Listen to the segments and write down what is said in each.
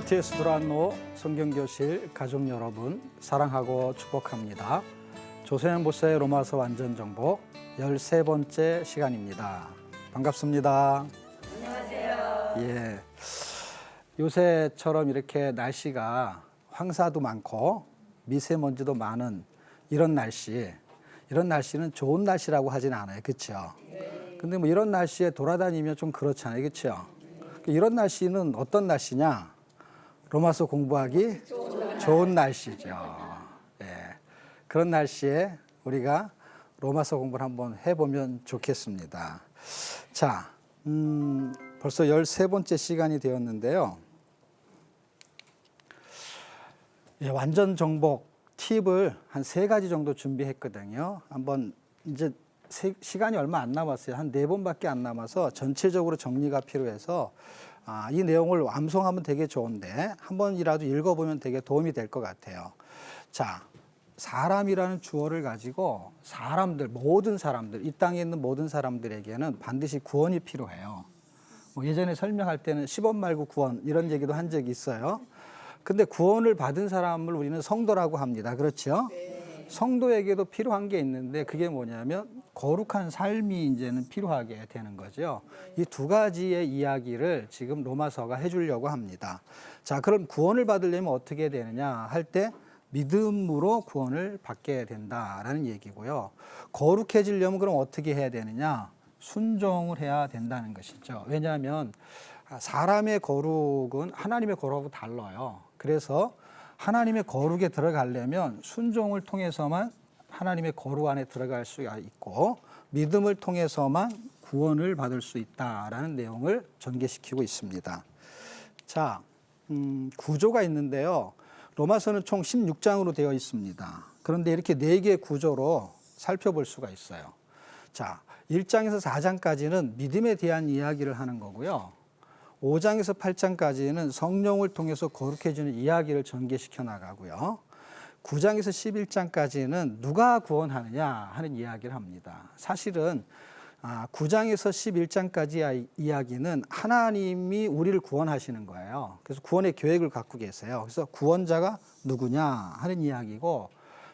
GTS 두란노 성경교실 가족 여러분 사랑하고 축복합니다. 조세현 목사의 로마서 완전 정복 13번째 시간입니다. 반갑습니다. 안녕하세요. 예. 요새처럼 이렇게 날씨가 황사도 많고 미세먼지도 많은 이런 날씨는 좋은 날씨라고 하진 않아요. 그렇죠? 근데 뭐 이런 날씨에 돌아다니면 좀 그렇잖아요. 그렇죠? 이런 날씨는 어떤 날씨냐? 로마서 공부하기 좋은 날씨죠. 예. 그런 날씨에 우리가 로마서 공부를 한번 해보면 좋겠습니다. 자, 벌써 13번째 시간이 되었는데요. 예, 완전 정복 팁을 한 3가지 정도 준비했거든요. 한번 이제 시간이 얼마 안 남았어요. 한 4번밖에 안 남아서 전체적으로 정리가 필요해서 이 내용을 암송하면 되게 좋은데 한 번이라도 읽어보면 되게 도움이 될 것 같아요. 자, 사람이라는 주어를 가지고 모든 사람들, 이 땅에 있는 모든 사람들에게는 반드시 구원이 필요해요. 뭐 예전에 설명할 때는 10원 말고 구원 이런 얘기도 한 적이 있어요. 근데 구원을 받은 사람을 우리는 성도라고 합니다. 그렇죠? 네. 성도에게도 필요한 게 있는데 그게 뭐냐면 거룩한 삶이 이제는 필요하게 되는 거죠. 이 2가지의 이야기를 지금 로마서가 해주려고 합니다. 자, 그럼 구원을 받으려면 어떻게 되느냐 할 때 믿음으로 구원을 받게 된다라는 얘기고요. 거룩해지려면 그럼 어떻게 해야 되느냐? 순종을 해야 된다는 것이죠. 왜냐하면 사람의 거룩은 하나님의 거룩하고 달라요. 그래서 하나님의 거룩에 들어가려면 순종을 통해서만 하나님의 거룩 안에 들어갈 수가 있고 믿음을 통해서만 구원을 받을 수 있다라는 내용을 전개시키고 있습니다. 자, 구조가 있는데요. 로마서는 총 16장으로 되어 있습니다. 그런데 이렇게 4개의 구조로 살펴볼 수가 있어요. 자, 1장에서 4장까지는 믿음에 대한 이야기를 하는 거고요. 5장에서 8장까지는 성령을 통해서 거룩해지는 이야기를 전개시켜 나가고요. 9장에서 11장까지는 누가 구원하느냐 하는 이야기를 합니다. 사실은 9장에서 11장까지 이야기는 하나님이 우리를 구원하시는 거예요. 그래서 구원의 계획을 갖고 계세요. 그래서 구원자가 누구냐 하는 이야기고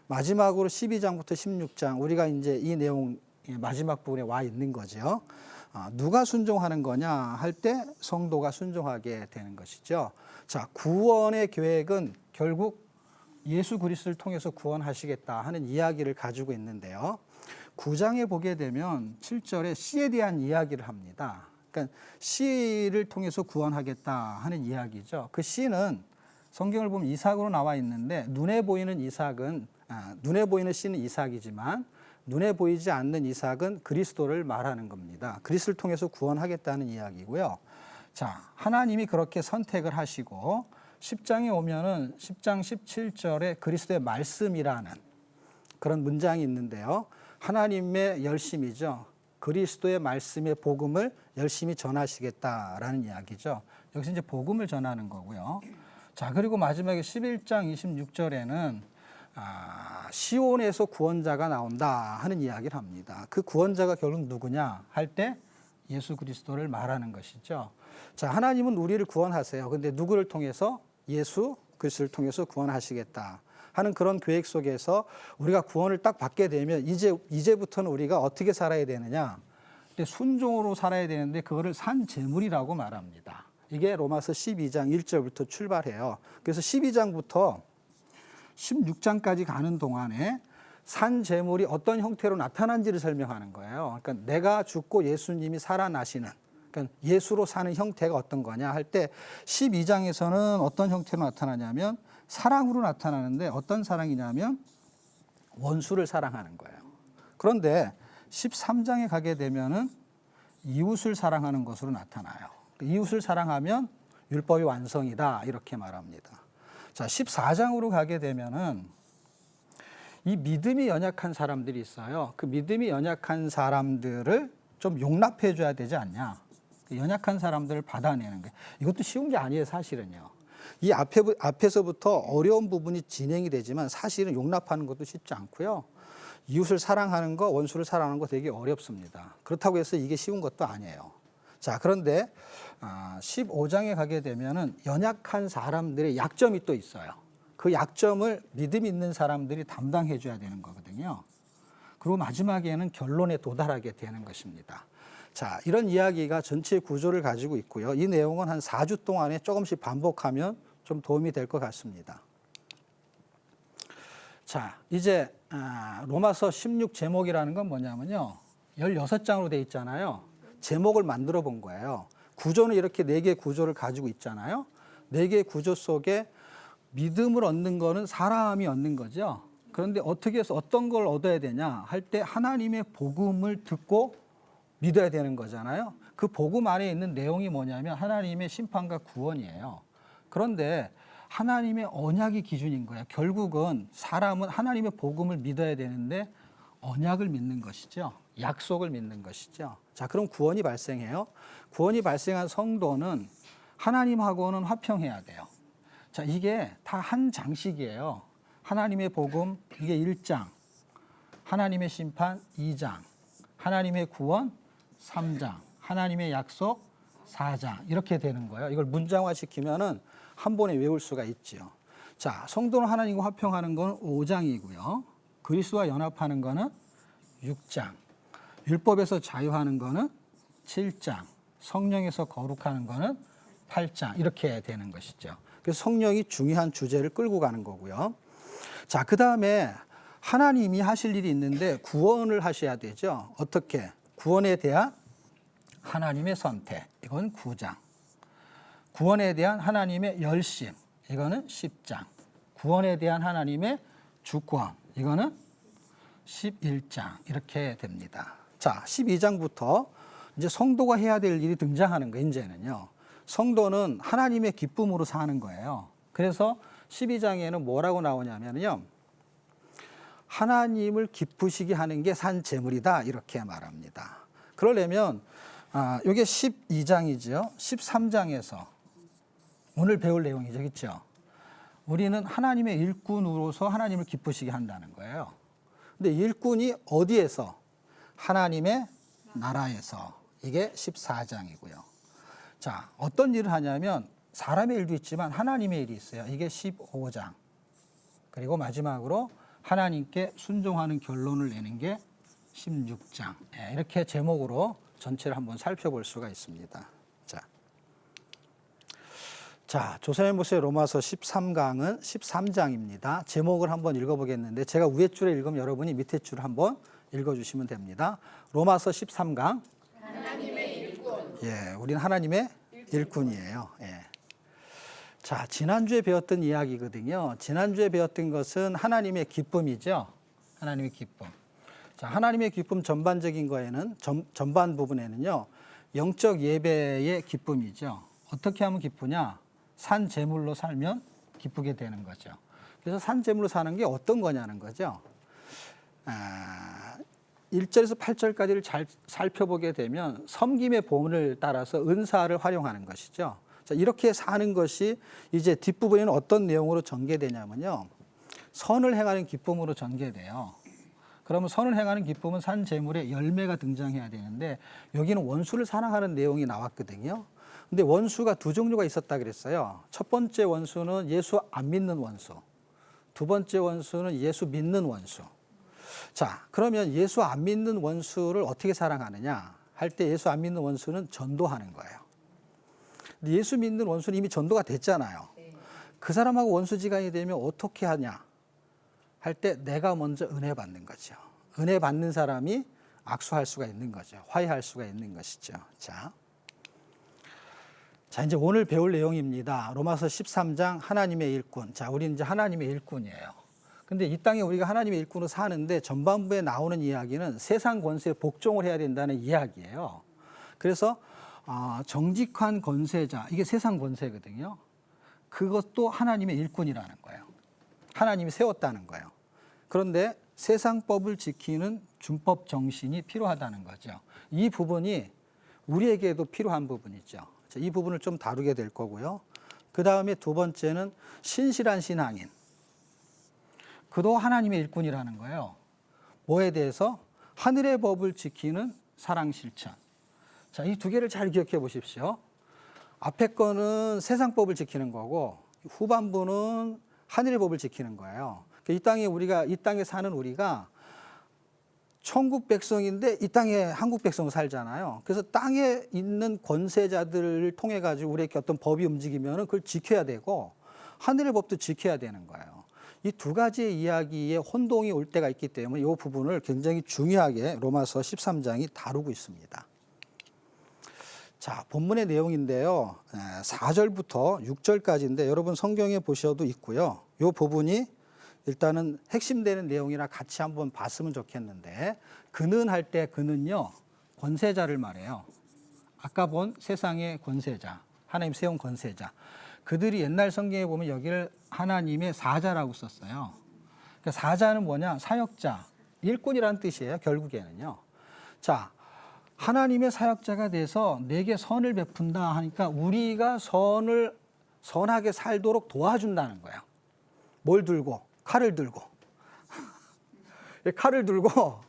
마지막으로 12장부터 16장 우리가 이제 이 내용 마지막 부분에 와 있는 거죠. 누가 순종하는 거냐 할 때 성도가 순종하게 되는 것이죠. 자, 구원의 계획은 결국 예수 그리스도를 통해서 구원하시겠다 하는 이야기를 가지고 있는데요. 9장에 보게 되면 7절에 씨에 대한 이야기를 합니다. 그러니까 씨를 통해서 구원하겠다 하는 이야기죠. 그 씨는 성경을 보면 이삭으로 나와 있는데 눈에 보이는 씨는 이삭이지만 눈에 보이지 않는 이삭은 그리스도를 말하는 겁니다. 그리스도를 통해서 구원하겠다는 이야기고요. 자, 하나님이 그렇게 선택을 하시고 10장에 오면은 10장 17절에 그리스도의 말씀이라는 그런 문장이 있는데요. 하나님의 열심이죠. 그리스도의 말씀의 복음을 열심히 전하시겠다라는 이야기죠. 여기서 이제 복음을 전하는 거고요. 자, 그리고 마지막에 11장 26절에는 시온에서 구원자가 나온다 하는 이야기를 합니다. 그 구원자가 결국 누구냐 할 때 예수 그리스도를 말하는 것이죠. 자, 하나님은 우리를 구원하세요. 근데 누구를 통해서? 예수 그리스도를 통해서 구원하시겠다 하는 그런 계획 속에서 우리가 구원을 딱 받게 되면 이제부터는 우리가 어떻게 살아야 되느냐? 순종으로 살아야 되는데 그거를 산 제물이라고 말합니다. 이게 로마서 12장 1절부터 출발해요. 그래서 12장부터 16장까지 가는 동안에 산 제물이 어떤 형태로 나타난지를 설명하는 거예요. 그러니까 내가 죽고 예수님이 살아나시는, 그러니까 예수로 사는 형태가 어떤 거냐 할 때 12장에서는 어떤 형태로 나타나냐면 사랑으로 나타나는데 어떤 사랑이냐면 원수를 사랑하는 거예요. 그런데 13장에 가게 되면은 이웃을 사랑하는 것으로 나타나요. 이웃을 사랑하면 율법이 완성이다 이렇게 말합니다. 자, 14장으로 가게 되면은 이 믿음이 연약한 사람들이 있어요. 그 믿음이 연약한 사람들을 좀 용납해 줘야 되지 않냐. 연약한 사람들을 받아내는 게 이것도 쉬운 게 아니에요, 사실은요. 이 앞에서부터 어려운 부분이 진행이 되지만 사실은 용납하는 것도 쉽지 않고요. 이웃을 사랑하는 거, 원수를 사랑하는 거 되게 어렵습니다. 그렇다고 해서 이게 쉬운 것도 아니에요. 자, 그런데 15장에 가게 되면은 연약한 사람들의 약점이 또 있어요. 그 약점을 믿음 있는 사람들이 담당해 줘야 되는 거거든요. 그리고 마지막에는 결론에 도달하게 되는 것입니다. 자, 이런 이야기가 전체 구조를 가지고 있고요. 이 내용은 한 4주 동안에 조금씩 반복하면 좀 도움이 될 것 같습니다. 자, 이제 로마서 16 제목이라는 건 뭐냐면요. 16장으로 돼 있잖아요. 제목을 만들어 본 거예요. 구조는 이렇게 4개의 구조를 가지고 있잖아요. 4개의 구조 속에 믿음을 얻는 거는 사람이 얻는 거죠. 그런데 어떻게 해서 어떤 걸 얻어야 되냐 할 때 하나님의 복음을 듣고 믿어야 되는 거잖아요. 그 복음 안에 있는 내용이 뭐냐면 하나님의 심판과 구원이에요. 그런데 하나님의 언약이 기준인 거예요. 결국은 사람은 하나님의 복음을 믿어야 되는데 언약을 믿는 것이죠. 약속을 믿는 것이죠. 자, 그럼 구원이 발생해요. 구원이 발생한 성도는 하나님하고는 화평해야 돼요. 자, 이게 다 한 장식이에요. 하나님의 복음, 이게 1장. 하나님의 심판, 2장. 하나님의 구원, 3장. 하나님의 약속, 4장. 이렇게 되는 거예요. 이걸 문장화시키면은 한 번에 외울 수가 있지요. 자, 성도는 하나님과 화평하는 건 5장이고요. 그리스도와 연합하는 거는 6장. 율법에서 자유하는 거는 7장. 성령에서 거룩하는 거는 8장. 이렇게 되는 것이죠. 그래서 성령이 중요한 주제를 끌고 가는 거고요. 자, 그 다음에 하나님이 하실 일이 있는데 구원을 하셔야 되죠. 어떻게? 구원에 대한 하나님의 선택. 이건 9장. 구원에 대한 하나님의 열심. 이거는 10장. 구원에 대한 하나님의 주권. 이거는 11장. 이렇게 됩니다. 자, 12장부터 이제 성도가 해야 될 일이 등장하는 거예요. 이제는요. 성도는 하나님의 기쁨으로 사는 거예요. 그래서 12장에는 뭐라고 나오냐면요. 하나님을 기쁘시게 하는 게 산 제물이다. 이렇게 말합니다. 그러려면 이게 12장이죠. 13장에서 오늘 배울 내용이죠. 그렇죠? 우리는 하나님의 일꾼으로서 하나님을 기쁘시게 한다는 거예요. 근데 일꾼이 어디에서? 하나님의 나라에서. 이게 14장이고요. 자, 어떤 일을 하냐면 사람의 일도 있지만 하나님의 일이 있어요. 이게 15장. 그리고 마지막으로 하나님께 순종하는 결론을 내는 게 16장. 이렇게 제목으로 전체를 한번 살펴볼 수가 있습니다. 자, 조선의 모세 로마서 13강은 13장입니다. 제목을 한번 읽어보겠는데 제가 위에 줄에 읽으면 여러분이 밑에 줄을 한번 읽어주시면 됩니다. 로마서 13강. 하나님의 일꾼. 예, 우리는 하나님의 일꾼이에요. 예. 자, 지난주에 배웠던 이야기거든요. 지난주에 배웠던 것은 하나님의 기쁨이죠. 하나님의 기쁨. 자, 하나님의 기쁨 전반적인 거에는 전반 부분에는요. 영적 예배의 기쁨이죠. 어떻게 하면 기쁘냐? 산 제물로 살면 기쁘게 되는 거죠. 그래서 산 제물로 사는 게 어떤 거냐는 거죠. 1절에서 8절까지를 잘 살펴보게 되면 섬김의 본을 따라서 은사를 활용하는 것이죠. 자, 이렇게 사는 것이 이제 뒷부분에는 어떤 내용으로 전개되냐면요. 선을 행하는 기쁨으로 전개돼요. 그러면 선을 행하는 기쁨은 산 제물의 열매가 등장해야 되는데 여기는 원수를 사랑하는 내용이 나왔거든요. 근데 원수가 두 종류가 있었다 그랬어요. 첫 번째 원수는 예수 안 믿는 원수. 두 번째 원수는 예수 믿는 원수. 자, 그러면 예수 안 믿는 원수를 어떻게 사랑하느냐 할 때 예수 안 믿는 원수는 전도하는 거예요. 근데 예수 믿는 원수는 이미 전도가 됐잖아요. 그 사람하고 원수지간이 되면 어떻게 하냐 할 때 내가 먼저 은혜 받는 거죠. 은혜 받는 사람이 악수할 수가 있는 거죠. 화해할 수가 있는 것이죠. 자, 이제 오늘 배울 내용입니다. 로마서 13장 하나님의 일꾼. 자, 우리는 이제 하나님의 일꾼이에요. 근데 이 땅에 우리가 하나님의 일꾼으로 사는데 전반부에 나오는 이야기는 세상 권세에 복종을 해야 된다는 이야기예요. 그래서 정직한 권세자, 이게 세상 권세거든요. 그것도 하나님의 일꾼이라는 거예요. 하나님이 세웠다는 거예요. 그런데 세상법을 지키는 준법 정신이 필요하다는 거죠. 이 부분이 우리에게도 필요한 부분이죠. 이 부분을 좀 다루게 될 거고요. 그 다음에 두 번째는 신실한 신앙인. 그도 하나님의 일꾼이라는 거예요. 뭐에 대해서? 하늘의 법을 지키는 사랑 실천. 자, 이 두 개를 잘 기억해 보십시오. 앞에 거는 세상법을 지키는 거고 후반부는 하늘의 법을 지키는 거예요. 이 땅에 사는 우리가 천국 백성인데 이 땅에 한국 백성 살잖아요. 그래서 땅에 있는 권세자들을 통해 가지고 우리에게 어떤 법이 움직이면 그걸 지켜야 되고 하늘의 법도 지켜야 되는 거예요. 이 두 가지의 이야기에 혼동이 올 때가 있기 때문에 이 부분을 굉장히 중요하게 로마서 13장이 다루고 있습니다. 자, 본문의 내용인데요. 4절부터 6절까지인데 여러분 성경에 보셔도 있고요. 이 부분이 일단은 핵심되는 내용이라 같이 한번 봤으면 좋겠는데 그는 할 때 그는요. 권세자를 말해요. 아까 본 세상의 권세자, 하나님 세운 권세자. 그들이 옛날 성경에 보면 여기를 하나님의 사자라고 썼어요. 그러니까 사자는 뭐냐? 사역자, 일꾼이라는 뜻이에요. 결국에는요. 자, 하나님의 사역자가 돼서 내게 선을 베푼다 하니까 우리가 선하게 살도록 도와준다는 거예요. 뭘 들고? 칼을 들고. 칼을 들고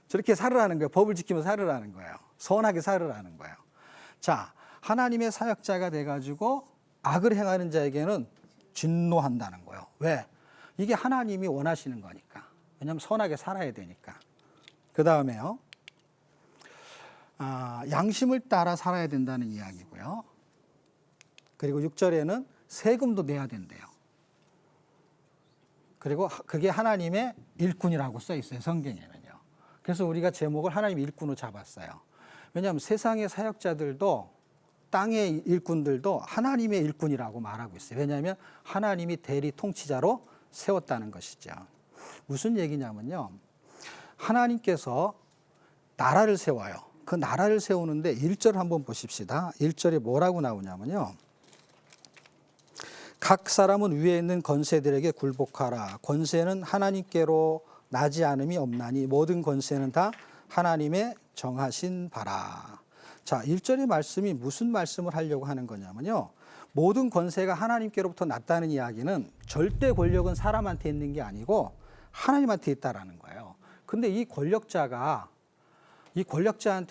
저렇게 살으라는 거예요. 법을 지키며 살으라는 거예요. 선하게 살으라는 거예요. 자, 하나님의 사역자가 돼가지고 악을 행하는 자에게는 진노한다는 거예요. 왜? 이게 하나님이 원하시는 거니까. 왜냐하면 선하게 살아야 되니까. 그 다음에요. 양심을 따라 살아야 된다는 이야기고요. 그리고 6절에는 세금도 내야 된대요. 그리고 그게 하나님의 일꾼이라고 써 있어요. 성경에는요. 그래서 우리가 제목을 하나님의 일꾼으로 잡았어요. 왜냐하면 세상의 사역자들도 땅의 일꾼들도 하나님의 일꾼이라고 말하고 있어요. 왜냐하면 하나님이 대리 통치자로 세웠다는 것이죠. 무슨 얘기냐면요. 하나님께서 나라를 세워요. 그 나라를 세우는데 1절 한번 보십시다. 1절에 뭐라고 나오냐면요. 각 사람은 위에 있는 권세들에게 굴복하라. 권세는 하나님께로 나지 않음이 없나니 모든 권세는 다 하나님의 정하신 바라. 자, 1절의 말씀이 무슨 말씀을 하려고 하는 거냐면요. 모든 권세가 하나님께로부터 났다는 이야기는 절대 권력은 사람한테 있는 게 아니고 하나님한테 있다라는 거예요. 근데 이 권력자한테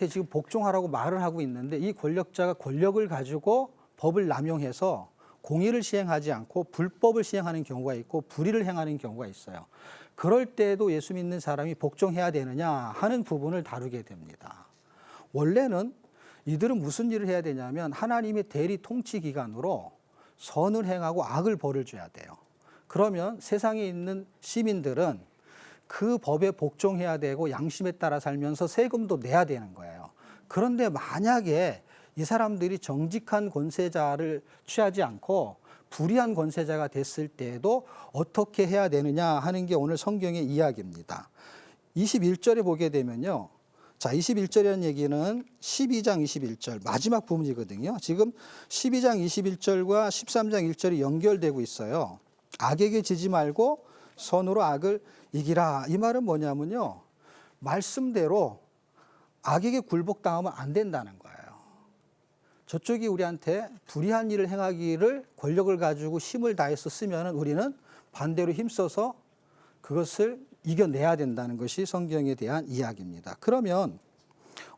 지금 복종하라고 말을 하고 있는데 이 권력자가 권력을 가지고 법을 남용해서 공의를 시행하지 않고 불법을 시행하는 경우가 있고 불의를 행하는 경우가 있어요. 그럴 때도 예수 믿는 사람이 복종해야 되느냐 하는 부분을 다루게 됩니다. 원래는 이들은 무슨 일을 해야 되냐면 하나님의 대리 통치 기관으로 선을 행하고 악을 벌을 줘야 돼요. 그러면 세상에 있는 시민들은 그 법에 복종해야 되고 양심에 따라 살면서 세금도 내야 되는 거예요. 그런데 만약에 이 사람들이 정직한 권세자를 취하지 않고 불의한 권세자가 됐을 때에도 어떻게 해야 되느냐 하는 게 오늘 성경의 이야기입니다. 21절에 보게 되면요. 자, 21절이라는 얘기는 12장 21절 마지막 부분이거든요. 지금 12장 21절과 13장 1절이 연결되고 있어요. 악에게 지지 말고 선으로 악을 이기라. 이 말은 뭐냐면요. 말씀대로 악에게 굴복당하면 안 된다는 거예요. 저쪽이 우리한테 불의한 일을 행하기를 권력을 가지고 힘을 다해서 쓰면 우리는 반대로 힘써서 그것을 이겨내야 된다는 것이 성경에 대한 이야기입니다. 그러면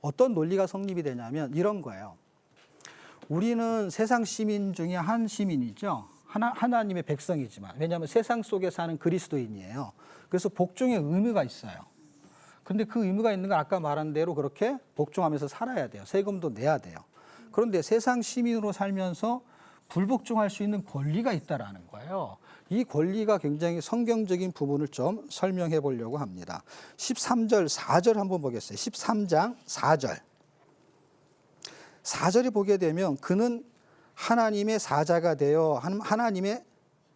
어떤 논리가 성립이 되냐면 이런 거예요. 우리는 세상 시민 중에 한 시민이죠. 하나님의 백성이지만 왜냐하면 세상 속에 사는 그리스도인이에요. 그래서 복종의 의무가 있어요. 그런데 그 의무가 있는 건 아까 말한 대로 그렇게 복종하면서 살아야 돼요. 세금도 내야 돼요. 그런데 세상 시민으로 살면서 불복종할 수 있는 권리가 있다라는 거예요. 이 권리가 굉장히 성경적인 부분을 좀 설명해 보려고 합니다. 13절, 4절 한번 보겠어요. 13장 4절. 4절에 보게 되면 그는 하나님의 사자가 되어 하나님의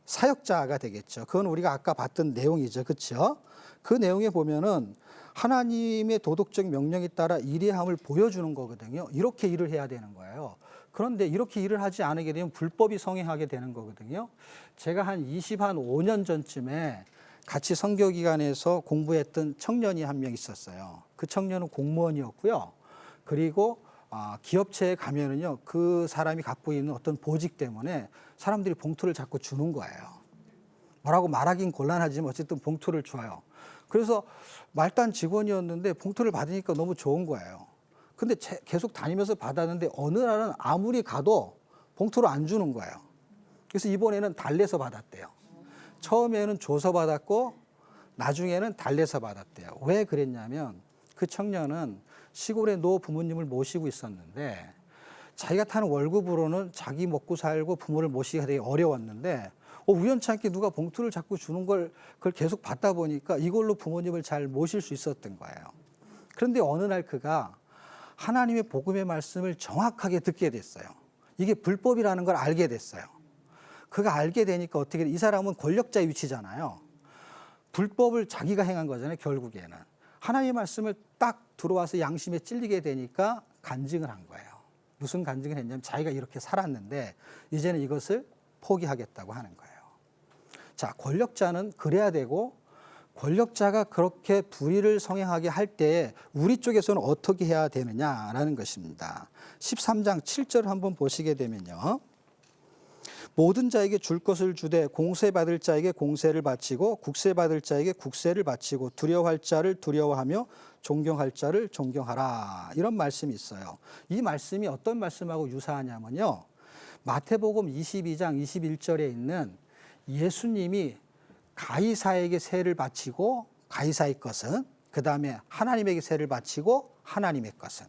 사역자가 되겠죠. 그건 우리가 아까 봤던 내용이죠. 그렇죠? 그 내용에 보면은 하나님의 도덕적 명령에 따라 일의함을 보여주는 거거든요. 이렇게 일을 해야 되는 거예요. 그런데 이렇게 일을 하지 않게 되면 불법이 성행하게 되는 거거든요. 제가 한 25년 전쯤에 같이 선교기관에서 공부했던 청년이 한 명 있었어요. 그 청년은 공무원이었고요. 그리고 기업체에 가면은요, 그 사람이 갖고 있는 어떤 보직 때문에 사람들이 봉투를 자꾸 주는 거예요. 뭐라고 말하긴 곤란하지만 어쨌든 봉투를 줘요. 그래서 말단 직원이었는데 봉투를 받으니까 너무 좋은 거예요. 근데 계속 다니면서 받았는데 어느 날은 아무리 가도 봉투를 안 주는 거예요. 그래서 이번에는 달래서 받았대요. 처음에는 줘서 받았고 나중에는 달래서 받았대요. 왜 그랬냐면 그 청년은 시골에 노 부모님을 모시고 있었는데 자기가 타는 월급으로는 자기 먹고 살고 부모를 모시기가 되게 어려웠는데 우연찮게 누가 봉투를 자꾸 주는 그걸 계속 받다 보니까 이걸로 부모님을 잘 모실 수 있었던 거예요. 그런데 어느 날 그가 하나님의 복음의 말씀을 정확하게 듣게 됐어요. 이게 불법이라는 걸 알게 됐어요. 그가 알게 되니까 어떻게 이 사람은 권력자의 위치잖아요. 불법을 자기가 행한 거잖아요. 결국에는 하나님의 말씀을 딱 들어와서 양심에 찔리게 되니까 간증을 한 거예요. 무슨 간증을 했냐면 자기가 이렇게 살았는데 이제는 이것을 포기하겠다고 하는 거예요. 자, 권력자는 그래야 되고 권력자가 그렇게 불의를 성행하게 할 때 우리 쪽에서는 어떻게 해야 되느냐라는 것입니다. 13장 7절 한번 보시게 되면요. 모든 자에게 줄 것을 주되 공세받을 자에게 공세를 바치고 국세받을 자에게 국세를 바치고 두려워할 자를 두려워하며 존경할 자를 존경하라. 이런 말씀이 있어요. 이 말씀이 어떤 말씀하고 유사하냐면요. 마태복음 22장 21절에 있는 예수님이 가이사에게 세를 바치고 가이사의 것은, 그 다음에 하나님에게 세를 바치고 하나님의 것은.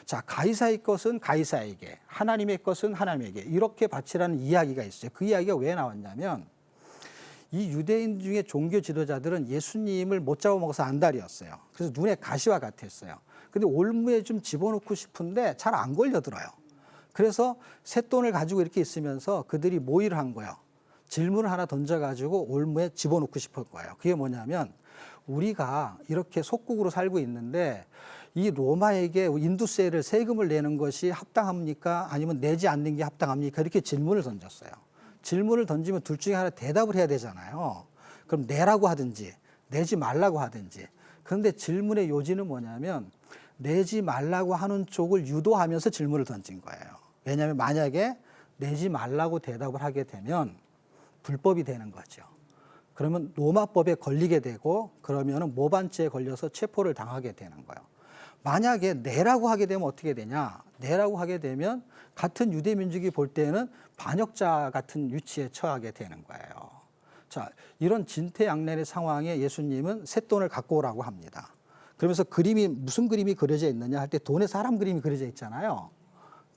자, 가이사의 것은 가이사에게, 하나님의 것은 하나님에게 이렇게 바치라는 이야기가 있어요. 그 이야기가 왜 나왔냐면 이 유대인 중에 종교 지도자들은 예수님을 못 잡아먹어서 안달이었어요. 그래서 눈에 가시와 같았어요. 근데 올무에 좀 집어넣고 싶은데 잘 안 걸려들어요. 그래서 쇳돈을 가지고 이렇게 있으면서 그들이 모의를 한 거예요. 질문을 하나 던져가지고 올무에 집어넣고 싶을 거예요. 그게 뭐냐면 우리가 이렇게 속국으로 살고 있는데 이 로마에게 인두세를 세금을 내는 것이 합당합니까? 아니면 내지 않는 게 합당합니까? 이렇게 질문을 던졌어요. 질문을 던지면 둘 중에 하나 대답을 해야 되잖아요. 그럼 내라고 하든지 내지 말라고 하든지. 그런데 질문의 요지는 뭐냐면 내지 말라고 하는 쪽을 유도하면서 질문을 던진 거예요. 왜냐하면 만약에 내지 말라고 대답을 하게 되면 불법이 되는 거죠. 그러면 로마법에 걸리게 되고 그러면 모반죄에 걸려서 체포를 당하게 되는 거예요. 만약에 내라고 하게 되면 어떻게 되냐? 내라고 하게 되면 같은 유대민족이 볼 때는 반역자 같은 위치에 처하게 되는 거예요. 자, 이런 진퇴양난의 상황에 예수님은 쇳돈을 갖고 오라고 합니다. 그러면서 그림이 무슨 그림이 그려져 있느냐 할 때 돈에 사람 그림이 그려져 있잖아요.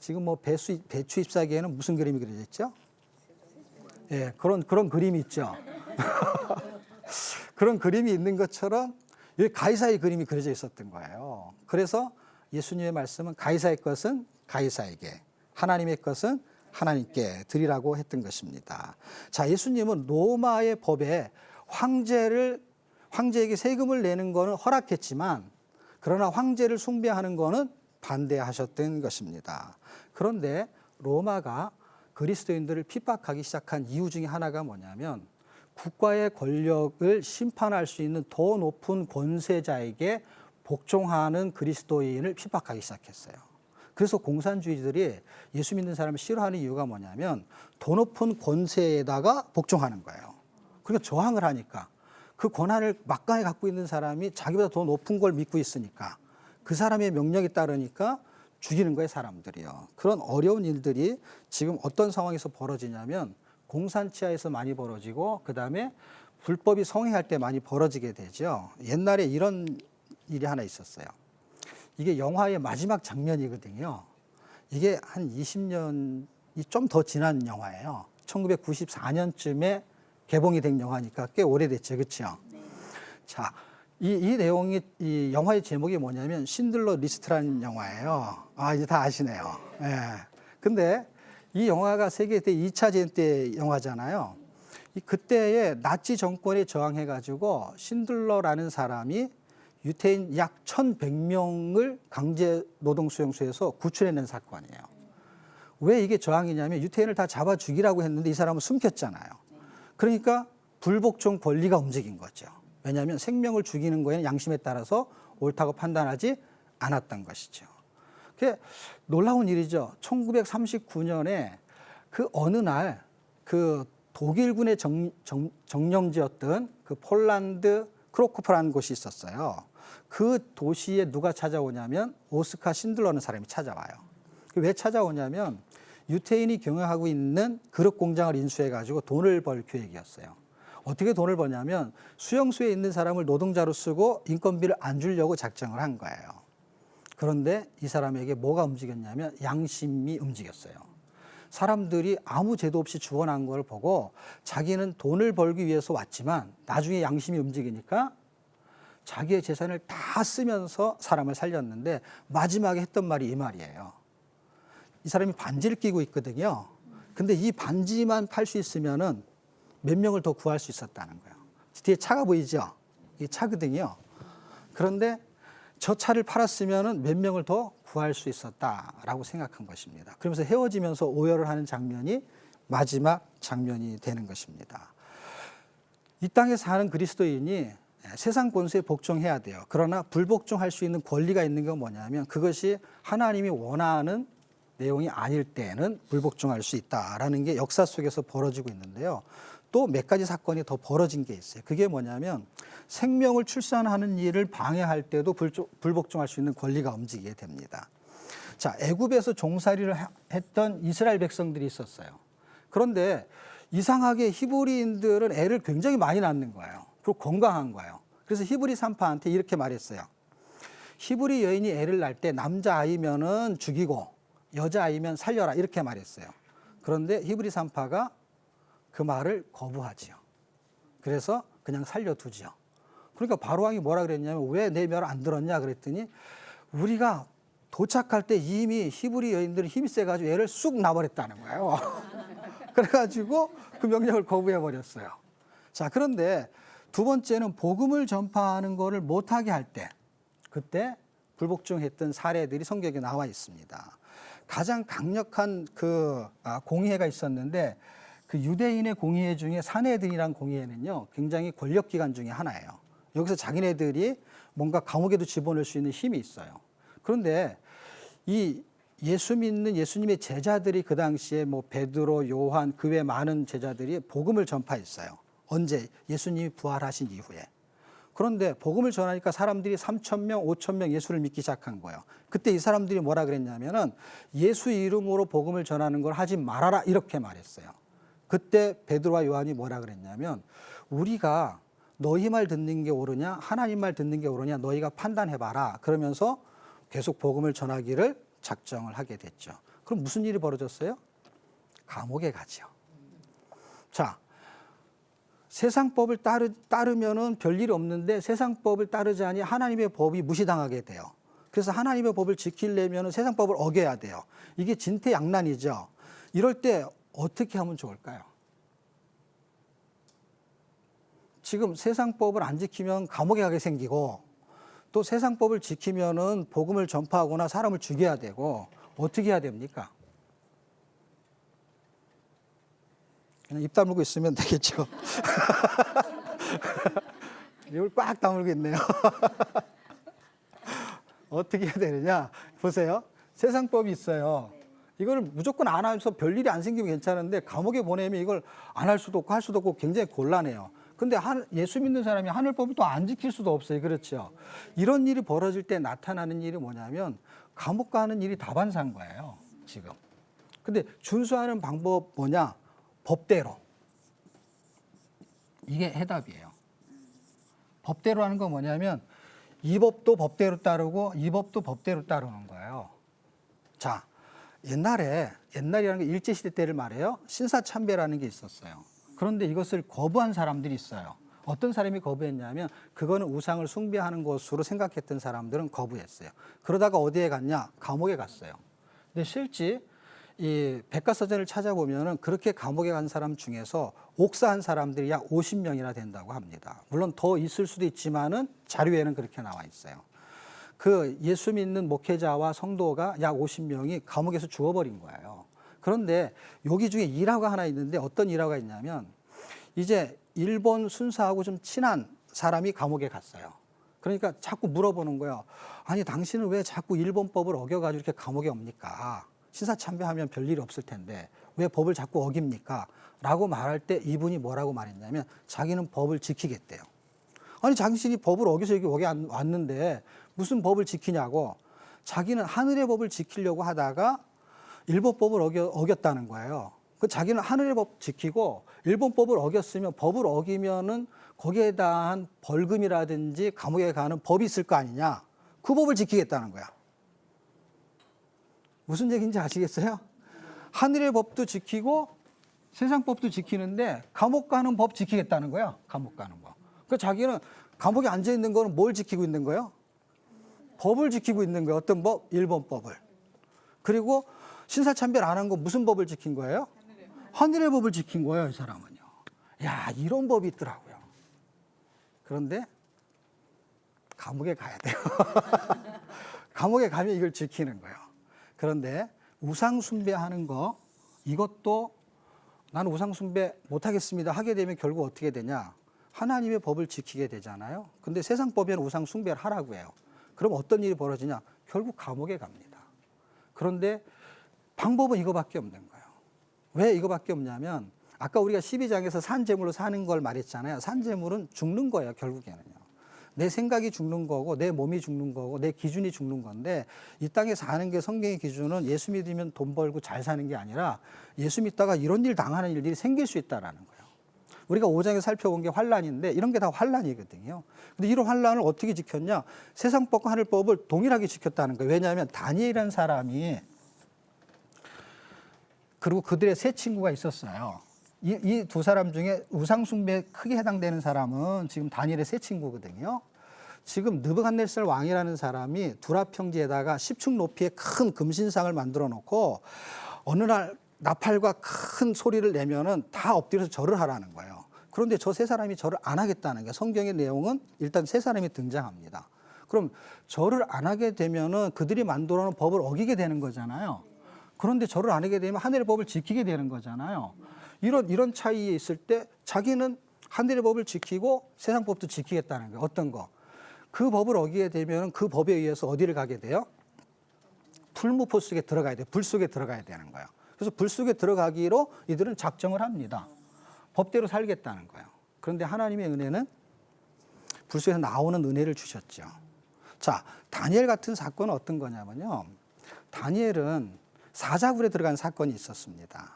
지금 뭐 배추 잎사귀에는 무슨 그림이 그려져 있죠? 예, 그런 그림이 있죠. 그런 그림이 있는 것처럼 여기 가이사의 그림이 그려져 있었던 거예요. 그래서 예수님의 말씀은 가이사의 것은 가이사에게, 하나님의 것은 하나님께 드리라고 했던 것입니다. 자, 예수님은 로마의 법에 황제에게 세금을 내는 것은 허락했지만 그러나 황제를 숭배하는 것은 반대하셨던 것입니다. 그런데 로마가 그리스도인들을 핍박하기 시작한 이유 중에 하나가 뭐냐면 국가의 권력을 심판할 수 있는 더 높은 권세자에게 복종하는 그리스도인을 핍박하기 시작했어요. 그래서 공산주의들이 예수 믿는 사람을 싫어하는 이유가 뭐냐면 더 높은 권세에다가 복종하는 거예요. 그러니까 저항을 하니까 그 권한을 막강히 갖고 있는 사람이 자기보다 더 높은 걸 믿고 있으니까 그 사람의 명령에 따르니까 죽이는 거예요, 사람들이요. 그런 어려운 일들이 지금 어떤 상황에서 벌어지냐면 공산치하에서 많이 벌어지고 그다음에 불법이 성행할 때 많이 벌어지게 되죠. 옛날에 이런 일이 하나 있었어요. 이게 영화의 마지막 장면이거든요. 이게 한 20년이 좀 더 지난 영화예요. 1994년쯤에 개봉이 된 영화니까 꽤 오래됐죠. 그렇죠? 네. 자, 이 내용이 이 영화의 제목이 뭐냐면 신들러 리스트라는 영화예요. 아, 이제 다 아시네요. 예. 근데 이 영화가 세계 때 2차 대전 때 영화잖아요. 그때에 나치 정권에 저항해가지고 신들러라는 사람이 유태인 약 1,100명을 강제 노동 수용소에서 구출해낸 사건이에요. 왜 이게 저항이냐면 유태인을 다 잡아 죽이라고 했는데 이 사람은 숨겼잖아요. 그러니까 불복종 권리가 움직인 거죠. 왜냐하면 생명을 죽이는 거에는 양심에 따라서 옳다고 판단하지 않았던 것이죠. 그게 놀라운 일이죠. 1939년에 그 어느 날 그 독일군의 정령지였던 그 폴란드 크로쿠프라는 곳이 있었어요. 그 도시에 누가 찾아오냐면 오스카 신들러라는 사람이 찾아와요. 왜 찾아오냐면 유태인이 경영하고 있는 그릇 공장을 인수해가지고 돈을 벌 계획이었어요. 어떻게 돈을 버냐면 수용소에 있는 사람을 노동자로 쓰고 인건비를 안 주려고 작정을 한 거예요. 그런데 이 사람에게 뭐가 움직였냐면 양심이 움직였어요. 사람들이 아무 죄도 없이 죽어난 걸 보고 자기는 돈을 벌기 위해서 왔지만 나중에 양심이 움직이니까 자기의 재산을 다 쓰면서 사람을 살렸는데 마지막에 했던 말이 이 말이에요. 이 사람이 반지를 끼고 있거든요. 근데 이 반지만 팔 수 있으면은 몇 명을 더 구할 수 있었다는 거예요. 뒤에 차가 보이죠? 이게 차거든요. 그런데 저 차를 팔았으면은 몇 명을 더 구할 수 있었다라고 생각한 것입니다. 그러면서 헤어지면서 오열을 하는 장면이 마지막 장면이 되는 것입니다. 이 땅에 사는 그리스도인이 세상 권세에 복종해야 돼요. 그러나 불복종할 수 있는 권리가 있는 건 뭐냐면 그것이 하나님이 원하는 내용이 아닐 때는 불복종할 수 있다라는 게 역사 속에서 벌어지고 있는데요. 또 몇 가지 사건이 더 벌어진 게 있어요. 그게 뭐냐면 생명을 출산하는 일을 방해할 때도 불복종할 수 있는 권리가 움직이게 됩니다. 자, 애굽에서 종살이를 했던 이스라엘 백성들이 있었어요. 그런데 이상하게 히브리인들은 애를 굉장히 많이 낳는 거예요. 그리고 건강한 거예요. 그래서 히브리 산파한테 이렇게 말했어요. 히브리 여인이 애를 낳을 때 남자아이면은 죽이고 여자아이면 살려라 이렇게 말했어요. 그런데 히브리 산파가 그 말을 거부하지요. 그래서 그냥 살려두지요. 그러니까 바로왕이 뭐라 그랬냐면 왜 내 말 안 들었냐 그랬더니 우리가 도착할 때 이미 히브리 여인들은 힘이 세가지고 애를 쑥 놔버렸다는 거예요. 그래가지고 그 명령을 거부해버렸어요. 자, 그런데 두 번째는 복음을 전파하는 것을 못하게 할 때, 그때 불복종했던 사례들이 성경에 나와 있습니다. 가장 강력한 공의회가 있었는데 그 유대인의 공의회 중에 사내들이란 공의회는요, 굉장히 권력기관 중에 하나예요. 여기서 자기네들이 뭔가 감옥에도 집어넣을 수 있는 힘이 있어요. 그런데 이 예수 믿는 예수님의 제자들이 그 당시에 뭐 베드로, 요한 그 외 많은 제자들이 복음을 전파했어요. 언제? 예수님이 부활하신 이후에. 그런데 복음을 전하니까 사람들이 3,000명, 5,000명 예수를 믿기 시작한 거예요. 그때 이 사람들이 뭐라 그랬냐면은 예수 이름으로 복음을 전하는 걸 하지 말아라 이렇게 말했어요. 그때 베드로와 요한이 뭐라 그랬냐면 우리가 너희 말 듣는 게 옳으냐 하나님 말 듣는 게 옳으냐 너희가 판단해봐라. 그러면서 계속 복음을 전하기를 작정을 하게 됐죠. 그럼 무슨 일이 벌어졌어요? 감옥에 가죠. 자, 세상 법을 따르면은 별일이 없는데 세상 법을 따르자니 하나님의 법이 무시당하게 돼요. 그래서 하나님의 법을 지키려면은 세상 법을 어겨야 돼요. 이게 진퇴양난이죠. 이럴 때 어떻게 하면 좋을까요? 지금 세상 법을 안 지키면 감옥에 가게 생기고 또 세상 법을 지키면은 복음을 전파하거나 사람을 죽여야 되고 어떻게 해야 됩니까? 그냥 입 다물고 있으면 되겠죠. 입을 꽉 다물고 있네요. 어떻게 해야 되느냐? 보세요. 세상법이 있어요. 이걸 무조건 안 하면서 별일이 안 생기면 괜찮은데 감옥에 보내면 이걸 안 할 수도 없고 할 수도 없고 굉장히 곤란해요. 근데 예수 믿는 사람이 하늘법을 또 안 지킬 수도 없어요. 그렇죠? 이런 일이 벌어질 때 나타나는 일이 뭐냐면 감옥 가는 일이 다반사인 거예요. 지금. 근데 준수하는 방법 뭐냐? 법대로. 이게 해답이에요. 법대로 하는 건 뭐냐면 이 법도 법대로 따르고 이 법도 법대로 따르는 거예요. 자, 옛날이라는 게 일제시대 때를 말해요. 신사참배라는 게 있었어요. 그런데 이것을 거부한 사람들이 있어요. 어떤 사람이 거부했냐면 그거는 우상을 숭배하는 것으로 생각했던 사람들은 거부했어요. 그러다가 어디에 갔냐? 감옥에 갔어요. 근데 실제 이 백과사전을 찾아보면은 그렇게 감옥에 간 사람 중에서 옥사한 사람들이 약 50명이나 된다고 합니다. 물론 더 있을 수도 있지만은 자료에는 그렇게 나와 있어요. 그 예수 믿는 목회자와 성도가 약 50명이 감옥에서 죽어버린 거예요. 그런데 여기 중에 일화가 하나 있는데 어떤 일화가 있냐면 이제 일본 순사하고 좀 친한 사람이 감옥에 갔어요. 그러니까 자꾸 물어보는 거예요. 아니 당신은 왜 자꾸 일본법을 어겨가지고 이렇게 감옥에 옵니까? 신사참배하면 별일이 없을 텐데 왜 법을 자꾸 어깁니까? 라고 말할 때 이분이 뭐라고 말했냐면 자기는 법을 지키겠대요. 아니 당신이 법을 어겨서 여기 왔는데 무슨 법을 지키냐고. 자기는 하늘의 법을 지키려고 하다가 일본 법을 어겼다는 거예요. 그 자기는 하늘의 법 지키고 일본 법을 어겼으면 법을 어기면은 거기에 대한 벌금이라든지 감옥에 가는 법이 있을 거 아니냐. 그 법을 지키겠다는 거야. 무슨 얘기인지 아시겠어요? 하늘의 법도 지키고 세상 법도 지키는데 감옥 가는 법 지키겠다는 거야. 감옥 가는 법. 그 자기는 감옥에 앉아 있는 거는 뭘 지키고 있는 거예요? 법을 지키고 있는 거예요. 어떤 법? 일본 법을. 그리고 신사참배를 안 한 건 무슨 법을 지킨 거예요? 하늘의 법을 지킨 거예요, 이 사람은요. 야, 이런 법이 있더라고요. 그런데 감옥에 가야 돼요. 감옥에 가면 이걸 지키는 거예요. 그런데 우상 숭배하는 거, 이것도 나는 우상 숭배 못하겠습니다 하게 되면 결국 어떻게 되냐? 하나님의 법을 지키게 되잖아요. 근데 세상 법에는 우상 숭배를 하라고 해요. 그럼 어떤 일이 벌어지냐? 결국 감옥에 갑니다. 그런데 방법은 이거밖에 없는 거예요. 왜 이거밖에 없냐면 아까 우리가 12장에서 산재물로 사는 걸 말했잖아요. 산재물은 죽는 거예요, 결국에는요. 내 생각이 죽는 거고 내 몸이 죽는 거고 내 기준이 죽는 건데 이 땅에 사는 게 성경의 기준은 예수 믿으면 돈 벌고 잘 사는 게 아니라 예수 믿다가 이런 일 당하는 일들이 생길 수 있다라는 거예요. 우리가 5장에 살펴본 게 환란인데 이런 게 다 환란이거든요. 근데 이런 환란을 어떻게 지켰냐? 세상법과 하늘법을 동일하게 지켰다는 거예요. 왜냐하면 다니엘이라는 사람이 그리고 그들의 세 친구가 있었어요. 이 두 사람 중에 우상숭배에 크게 해당되는 사람은 지금 다니엘의 세 친구거든요. 지금 느부갓네살 왕이라는 사람이 두라 평지에다가 10층 높이의 큰 금신상을 만들어 놓고 어느 날 나팔과 큰 소리를 내면은 다 엎드려서 절을 하라는 거예요. 그런데 저 세 사람이 절을 안 하겠다는 게 성경의 내용은 일단 세 사람이 등장합니다. 그럼 절을 안 하게 되면은 그들이 만들어 놓은 법을 어기게 되는 거잖아요. 그런데 절을 안 하게 되면 하늘의 법을 지키게 되는 거잖아요. 이런 차이에 있을 때 자기는 하늘의 법을 지키고 세상 법도 지키겠다는 거예요. 어떤 거? 그 법을 어기게 되면 그 법에 의해서 어디를 가게 돼요? 풀무포 속에 들어가야 돼요. 불 속에 들어가야 되는 거예요. 그래서 불 속에 들어가기로 이들은 작정을 합니다. 법대로 살겠다는 거예요. 그런데 하나님의 은혜는 불 속에서 나오는 은혜를 주셨죠. 자, 다니엘 같은 사건은 어떤 거냐면요. 다니엘은 사자굴에 들어간 사건이 있었습니다.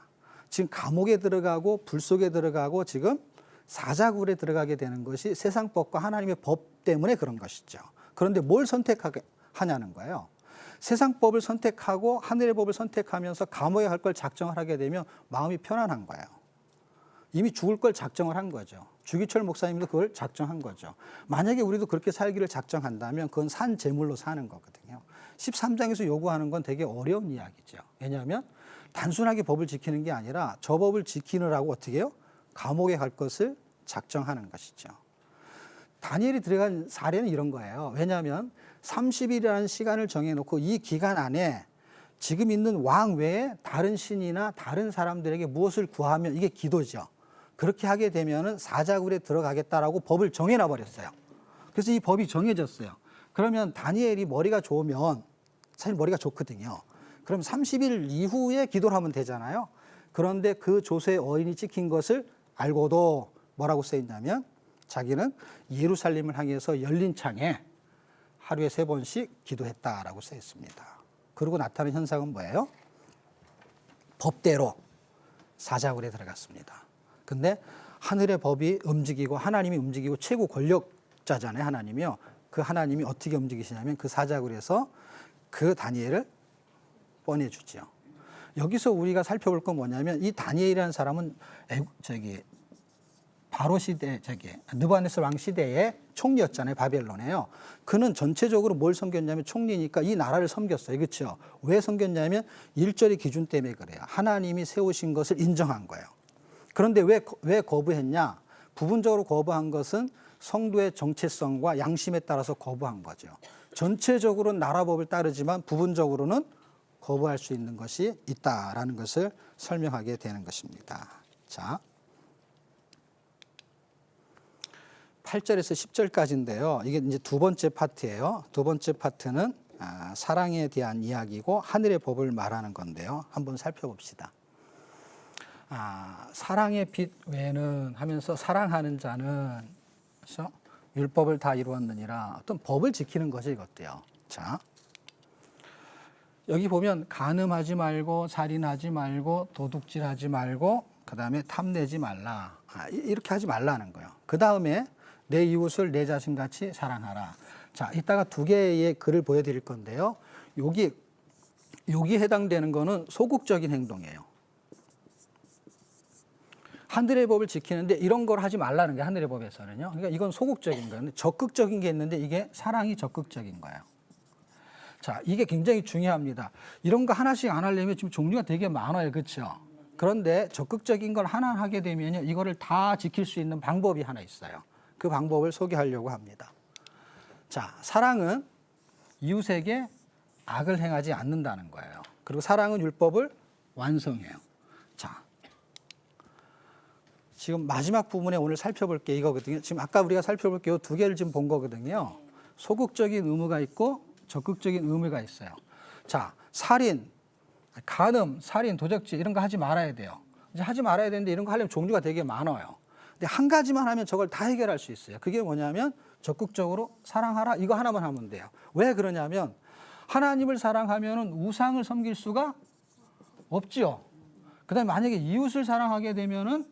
지금 감옥에 들어가고 불 속에 들어가고 지금 사자굴에 들어가게 되는 것이 세상법과 하나님의 법 때문에 그런 것이죠. 그런데 뭘 선택하냐는 거예요. 세상법을 선택하고 하늘의 법을 선택하면서 감옥에 갈 걸 작정을 하게 되면 마음이 편안한 거예요. 이미 죽을 걸 작정을 한 거죠. 주기철 목사님도 그걸 작정한 거죠. 만약에 우리도 그렇게 살기를 작정한다면 그건 산 제물로 사는 거거든요. 13장에서 요구하는 건 되게 어려운 이야기죠. 왜냐하면 단순하게 법을 지키는 게 아니라 저 법을 지키느라고 어떻게 해요? 감옥에 갈 것을 작정하는 것이죠. 다니엘이 들어간 사례는 이런 거예요. 왜냐하면 30일이라는 시간을 정해놓고 이 기간 안에 지금 있는 왕 외에 다른 신이나 다른 사람들에게 무엇을 구하면 이게 기도죠. 그렇게 하게 되면은 사자굴에 들어가겠다라고 법을 정해놔 버렸어요. 그래서 이 법이 정해졌어요. 그러면 다니엘이 머리가 좋으면 사실 머리가 좋거든요. 그럼 30일 이후에 기도를 하면 되잖아요. 그런데 그 조서의 어인이 찍힌 것을 알고도 뭐라고 써 있냐면 자기는 예루살렘을 향해서 열린 창에 하루에 3번씩 기도했다라고 써 있습니다. 그리고 나타나는 현상은 뭐예요? 법대로 사자굴에 들어갔습니다. 근데 하늘의 법이 움직이고 하나님이 움직이고 최고 권력자잖아요. 하나님이요. 그 하나님이 어떻게 움직이시냐면 그 사자굴에서 그 다니엘을 꺼내주죠. 여기서 우리가 살펴볼 건 뭐냐면 이 다니엘이라는 사람은 바로 시대 느부갓네살 왕 시대의 총리였잖아요. 바벨론에요. 그는 전체적으로 뭘 섬겼냐면 총리니까 이 나라를 섬겼어요. 그렇죠? 왜 섬겼냐면 1절의 기준 때문에 그래요. 하나님이 세우신 것을 인정한 거예요. 그런데 왜 거부했냐? 부분적으로 거부한 것은 성도의 정체성과 양심에 따라서 거부한 거죠. 전체적으로는 나라법을 따르지만 부분적으로는 거부할 수 있는 것이 있다라는 것을 설명하게 되는 것입니다. 자, 8절에서 10절까지인데요. 이게 이제 두 번째 파트예요. 두 번째 파트는 사랑에 대한 이야기고 하늘의 법을 말하는 건데요. 한번 살펴봅시다. 사랑의 빛 외에는 하면서 사랑하는 자는 그래서 율법을 다 이루었느니라. 어떤 법을 지키는 거죠, 이것도요. 자, 여기 보면 간음하지 말고 살인하지 말고 도둑질하지 말고 그다음에 탐내지 말라. 이렇게 하지 말라는 거예요. 그다음에 내 이웃을 내 자신같이 사랑하라. 자, 이따가 두 개의 글을 보여드릴 건데요. 여기 해당되는 거는 소극적인 행동이에요. 하늘의 법을 지키는데 이런 걸 하지 말라는 게 하늘의 법에서는요. 그러니까 이건 소극적인 거예요. 적극적인 게 있는데 이게 사랑이 적극적인 거예요. 자, 이게 굉장히 중요합니다. 이런 거 하나씩 안 하려면 지금 종류가 되게 많아요. 그렇죠? 그런데 적극적인 걸 하나 하게 되면요. 이거를 다 지킬 수 있는 방법이 하나 있어요. 그 방법을 소개하려고 합니다. 자, 사랑은 이웃에게 악을 행하지 않는다는 거예요. 그리고 사랑은 율법을 완성해요. 자, 지금 마지막 부분에 오늘 살펴볼 게 이거거든요. 지금 아까 우리가 살펴볼 게 이 두 개를 지금 본 거거든요. 소극적인 의무가 있고 적극적인 의무가 있어요. 자, 살인, 간음, 살인, 도적질 이런 거 하지 말아야 돼요. 이제 하지 말아야 되는데 이런 거 하려면 종류가 되게 많아요. 근데 한 가지만 하면 저걸 다 해결할 수 있어요. 그게 뭐냐면 적극적으로 사랑하라 이거 하나만 하면 돼요. 왜 그러냐면 하나님을 사랑하면은 우상을 섬길 수가 없지요. 그다음에 만약에 이웃을 사랑하게 되면은